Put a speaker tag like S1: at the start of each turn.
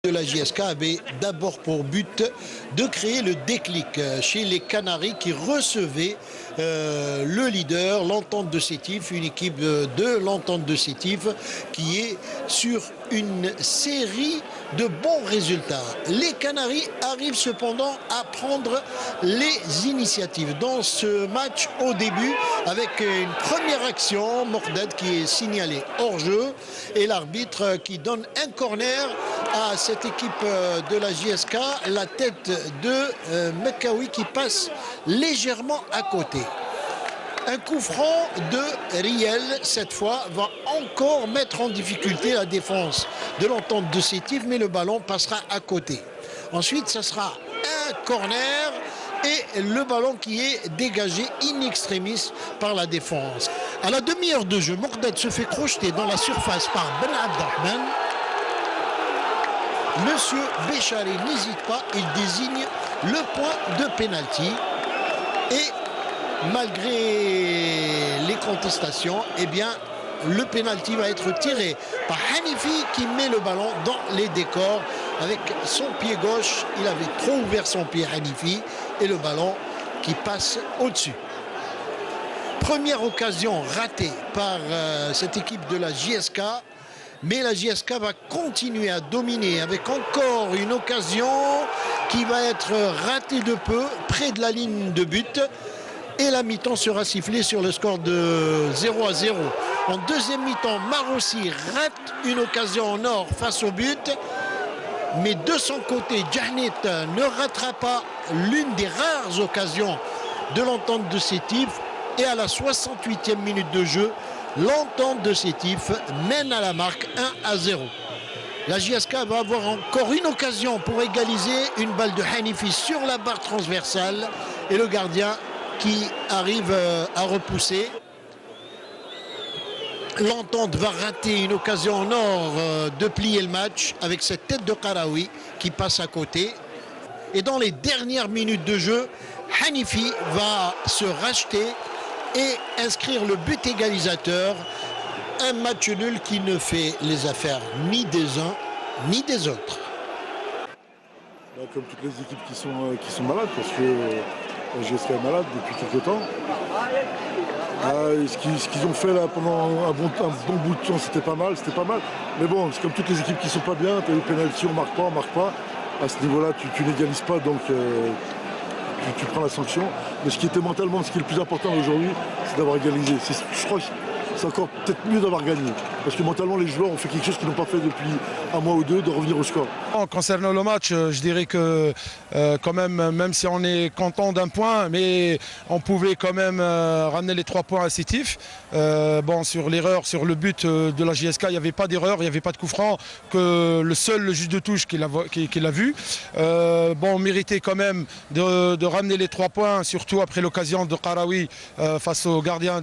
S1: de la JSK avait d'abord pour but de créer le déclic chez les Canaries qui recevaient le leader, l'Entente de Sétif, une équipe de l'Entente de Sétif qui est sur une série de bons résultats. Les Canaries arrivent cependant à prendre les initiatives dans ce match au début avec une première action, Mordad qui est signalé hors jeu et l'arbitre qui donne un corner à cette équipe de la JSK, la tête de Mekawi qui passe légèrement à côté. Un coup franc de Riel, cette fois, va encore mettre en difficulté la défense de l'Entente de Sétif, mais le ballon passera à côté. Ensuite, ça sera un corner et le ballon qui est dégagé in extremis par la défense. À la demi-heure de jeu, Mordad se fait crocheter dans la surface par Ben Abdelrahman. Monsieur Béchari n'hésite pas, il désigne le point de pénalty et malgré les contestations, eh bien, le pénalty va être tiré par Hanifi qui met le ballon dans les décors avec son pied gauche. Il avait trop ouvert son pied Hanifi et le ballon qui passe au-dessus. Première occasion ratée par cette équipe de la JSK. Mais la JSK va continuer à dominer avec encore une occasion qui va être ratée de peu près de la ligne de but. Et la mi-temps sera sifflée sur le score de 0-0. En deuxième mi-temps, Marossi rate une occasion en or face au but. Mais de son côté, Djahnit ne ratera pas l'une des rares occasions de l'Entente de Sétif. Et à la 68e minute de jeu, l'Entente de Sétif mène à la marque 1-0. La JSK va avoir encore une occasion pour égaliser, une balle de Hanifi sur la barre transversale et le gardien qui arrive à repousser. L'Entente va rater une occasion en or de plier le match avec cette tête de Karaoui qui passe à côté. Et dans les dernières minutes de jeu, Hanifi va se racheter et inscrire le but égalisateur. Un match nul qui ne fait les affaires ni des uns ni des autres.
S2: Comme toutes les équipes qui sont malades, parce que la JSK est malade depuis quelques temps. Ce qu'ils ont fait là pendant un bon bout de temps, c'était pas mal. Mais bon, c'est comme toutes les équipes qui sont pas bien, tu as eu pénalty, on marque pas. À ce niveau-là, tu n'égalises pas, donc tu prends la sanction. Mais ce qui était mentalement, ce qui est le plus important aujourd'hui, c'est d'avoir égalisé. Je crois que c'est encore peut-être mieux d'avoir gagné. Parce que mentalement, les joueurs ont fait quelque chose qu'ils n'ont pas fait depuis un mois ou deux, de revenir au score.
S3: Concernant le match, je dirais que quand même si on est content d'un point, mais on pouvait quand même ramener les 3 points à Sétif. Bon, sur l'erreur, sur le but de la JSK, il n'y avait pas d'erreur, il n'y avait pas de coup franc, que le juge de touche qui l'a vu. Bon, on méritait quand même de ramener les 3 points, surtout après l'occasion de Karaoui face au gardien.